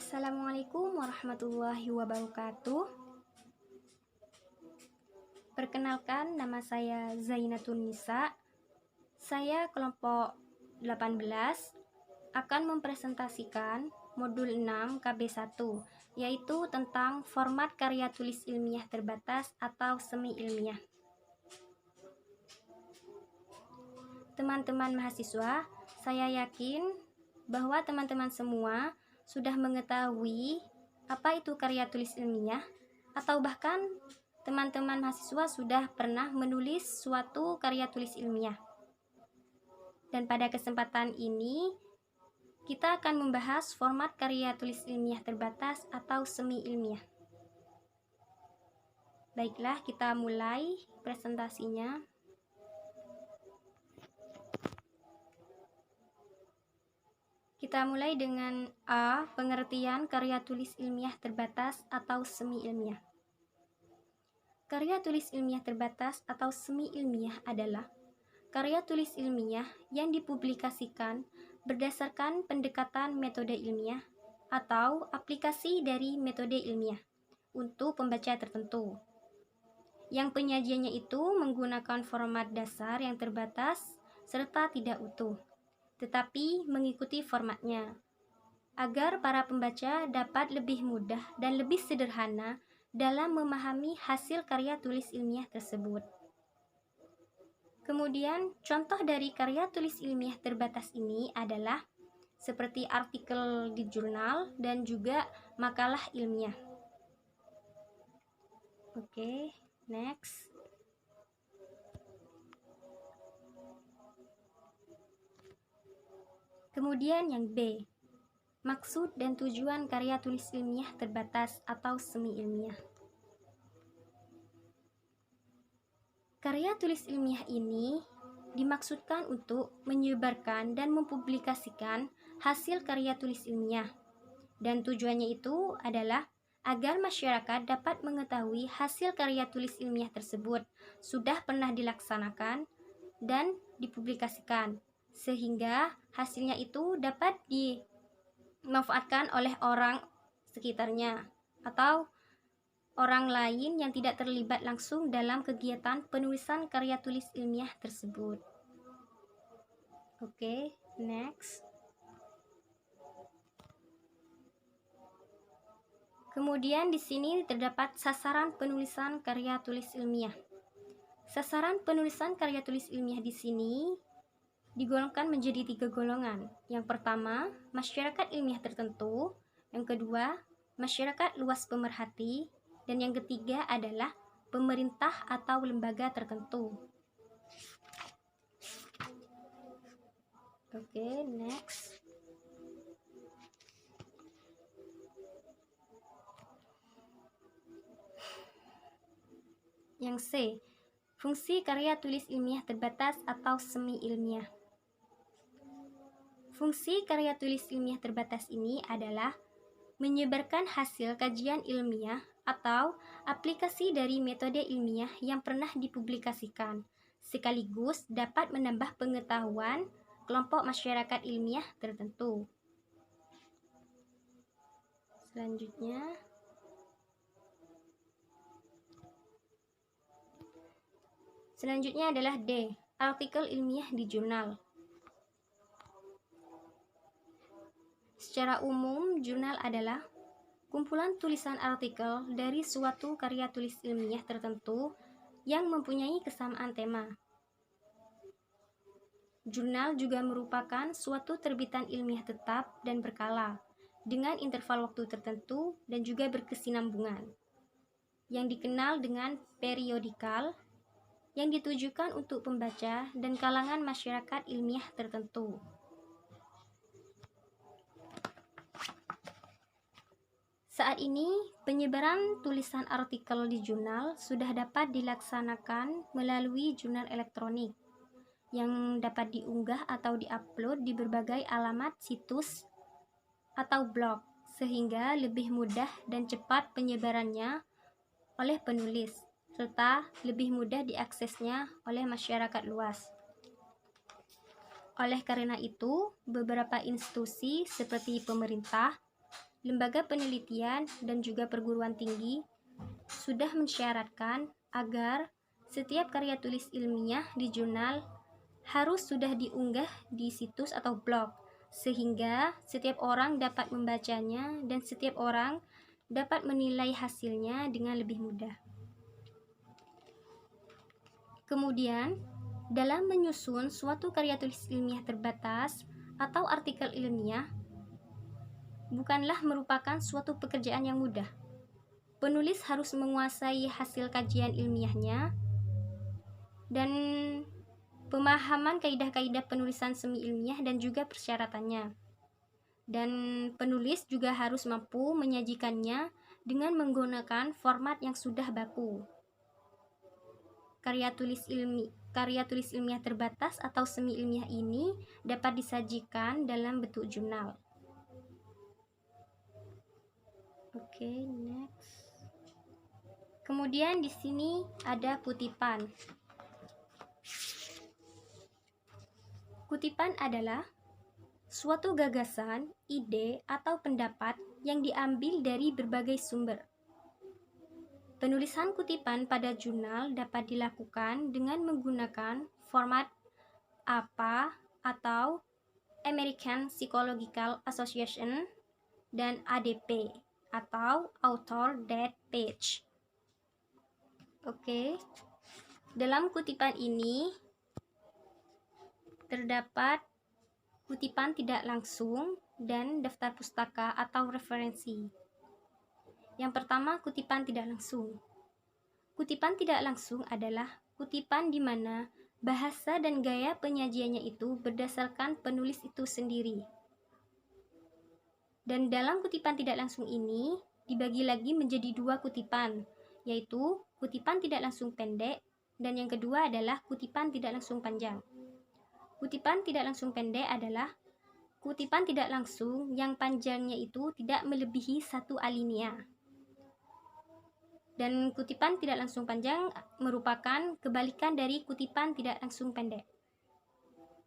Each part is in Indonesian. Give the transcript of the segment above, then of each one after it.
Assalamualaikum warahmatullahi wabarakatuh. Perkenalkan, nama saya Zainatun Nisa. Saya kelompok 18 akan mempresentasikan modul 6 KB1, yaitu tentang format karya tulis ilmiah terbatas atau semi ilmiah. Teman-teman mahasiswa, saya yakin bahwa teman-teman semua sudah mengetahui apa itu karya tulis ilmiah, atau bahkan teman-teman mahasiswa sudah pernah menulis suatu karya tulis ilmiah. Dan pada kesempatan ini kita akan membahas format karya tulis ilmiah terbatas atau semi ilmiah. Baiklah, kita mulai presentasinya. Kita mulai dengan A. Pengertian karya tulis ilmiah terbatas atau semi ilmiah. Karya tulis ilmiah terbatas atau semi ilmiah adalah karya tulis ilmiah yang dipublikasikan berdasarkan pendekatan metode ilmiah atau aplikasi dari metode ilmiah untuk pembaca tertentu, yang penyajiannya itu menggunakan format dasar yang terbatas serta tidak utuh, tetapi mengikuti formatnya, agar para pembaca dapat lebih mudah dan lebih sederhana dalam memahami hasil karya tulis ilmiah tersebut. Kemudian, contoh dari karya tulis ilmiah terbatas ini adalah seperti artikel di jurnal dan juga makalah ilmiah. Oke, next. Kemudian yang B, maksud dan tujuan karya tulis ilmiah terbatas atau semi ilmiah. Karya tulis ilmiah ini dimaksudkan untuk menyebarkan dan mempublikasikan hasil karya tulis ilmiah, dan tujuannya itu adalah agar masyarakat dapat mengetahui hasil karya tulis ilmiah tersebut sudah pernah dilaksanakan dan dipublikasikan, sehingga hasilnya itu dapat dimanfaatkan oleh orang sekitarnya atau orang lain yang tidak terlibat langsung dalam kegiatan penulisan karya tulis ilmiah tersebut. Oke, next. Kemudian di sini terdapat sasaran penulisan karya tulis ilmiah. Sasaran penulisan karya tulis ilmiah di sini digolongkan menjadi 3 golongan. Yang pertama, masyarakat ilmiah tertentu. Yang kedua, masyarakat luas pemerhati. Dan yang ketiga adalah pemerintah atau lembaga tertentu. Oke, next. Yang C, fungsi karya tulis ilmiah terbatas atau semi ilmiah. Fungsi karya tulis ilmiah terbatas ini adalah menyebarkan hasil kajian ilmiah atau aplikasi dari metode ilmiah yang pernah dipublikasikan, sekaligus dapat menambah pengetahuan kelompok masyarakat ilmiah tertentu. Selanjutnya adalah D, artikel ilmiah di jurnal. Secara umum, jurnal adalah kumpulan tulisan artikel dari suatu karya tulis ilmiah tertentu yang mempunyai kesamaan tema. Jurnal juga merupakan suatu terbitan ilmiah tetap dan berkala, dengan interval waktu tertentu dan juga berkesinambungan, yang dikenal dengan periodikal, yang ditujukan untuk pembaca dan kalangan masyarakat ilmiah tertentu. Saat ini, penyebaran tulisan artikel di jurnal sudah dapat dilaksanakan melalui jurnal elektronik yang dapat diunggah atau diupload di berbagai alamat situs atau blog, sehingga lebih mudah dan cepat penyebarannya oleh penulis, serta lebih mudah diaksesnya oleh masyarakat luas. Oleh karena itu, beberapa institusi seperti pemerintah, lembaga penelitian dan juga perguruan tinggi sudah mensyaratkan agar setiap karya tulis ilmiah di jurnal harus sudah diunggah di situs atau blog, sehingga setiap orang dapat membacanya dan setiap orang dapat menilai hasilnya dengan lebih mudah. Kemudian, dalam menyusun suatu karya tulis ilmiah terbatas atau artikel ilmiah, bukanlah merupakan suatu pekerjaan yang mudah. Penulis harus menguasai hasil kajian ilmiahnya dan pemahaman kaidah-kaidah penulisan semi ilmiah dan juga persyaratannya. Dan penulis juga harus mampu menyajikannya dengan menggunakan format yang sudah baku. Karya tulis ilmiah terbatas atau semi ilmiah ini dapat disajikan dalam bentuk jurnal. Oke, next. Kemudian di sini ada kutipan. Kutipan adalah suatu gagasan, ide, atau pendapat yang diambil dari berbagai sumber. Penulisan kutipan pada jurnal dapat dilakukan dengan menggunakan format APA atau American Psychological Association dan ADP atau Author Date Page. Oke. Dalam kutipan ini terdapat kutipan tidak langsung dan daftar pustaka atau referensi. Yang pertama, kutipan tidak langsung. Kutipan tidak langsung adalah kutipan di mana bahasa dan gaya penyajiannya itu berdasarkan penulis itu sendiri. Dan dalam kutipan tidak langsung ini dibagi lagi menjadi dua kutipan, yaitu kutipan tidak langsung pendek dan yang kedua adalah kutipan tidak langsung panjang. Kutipan tidak langsung pendek adalah kutipan tidak langsung yang panjangnya itu tidak melebihi 1 alinea. Dan kutipan tidak langsung panjang merupakan kebalikan dari kutipan tidak langsung pendek.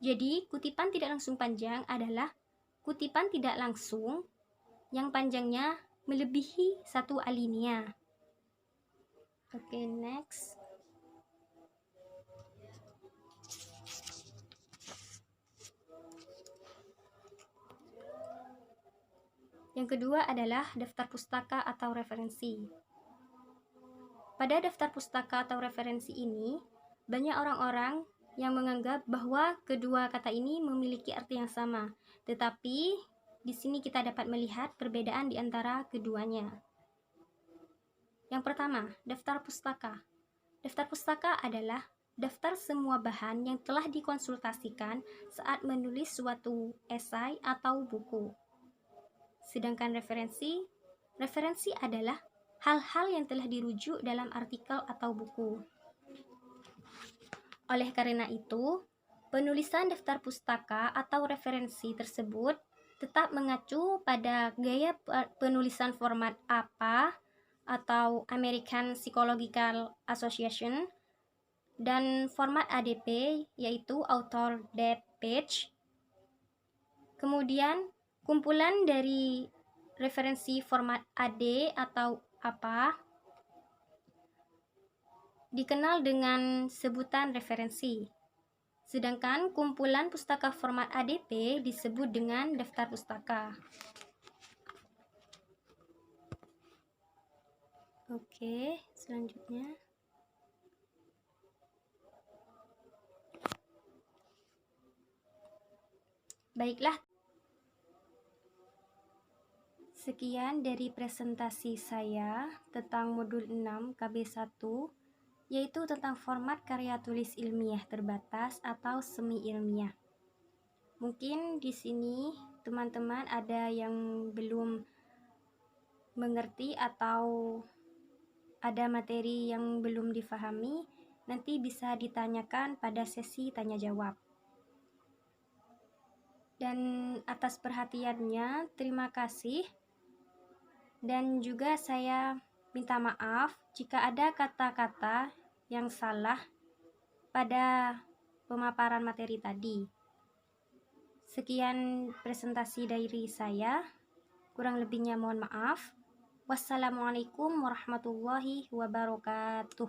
Jadi, kutipan tidak langsung panjang adalah kutipan tidak langsung yang panjangnya melebihi 1 alinea. Oke, next. Yang kedua adalah daftar pustaka atau referensi. Pada daftar pustaka atau referensi ini, banyak orang-orang yang menganggap bahwa kedua kata ini memiliki arti yang sama, tetapi di sini kita dapat melihat perbedaan di antara keduanya. Yang pertama, daftar pustaka. Daftar pustaka adalah daftar semua bahan yang telah dikonsultasikan saat menulis suatu esai atau buku. Sedangkan referensi adalah hal-hal yang telah dirujuk dalam artikel atau buku. Oleh karena itu, penulisan daftar pustaka atau referensi tersebut tetap mengacu pada gaya penulisan format APA atau American Psychological Association dan format ADP yaitu Author Date Page. Kemudian, kumpulan dari referensi format AD atau apa dikenal dengan sebutan referensi, sedangkan kumpulan pustaka format ADP disebut dengan daftar pustaka. Oke, selanjutnya baiklah, sekian dari presentasi saya tentang modul 6 KB1, yaitu tentang format karya tulis ilmiah terbatas atau semi ilmiah. Mungkin di sini teman-teman ada yang belum mengerti atau ada materi yang belum difahami, nanti bisa ditanyakan pada sesi tanya jawab. Dan atas perhatiannya, terima kasih. Dan juga saya minta maaf jika ada kata-kata yang salah pada pemaparan materi tadi. Sekian presentasi dari saya. Kurang lebihnya mohon maaf. Wassalamualaikum warahmatullahi wabarakatuh.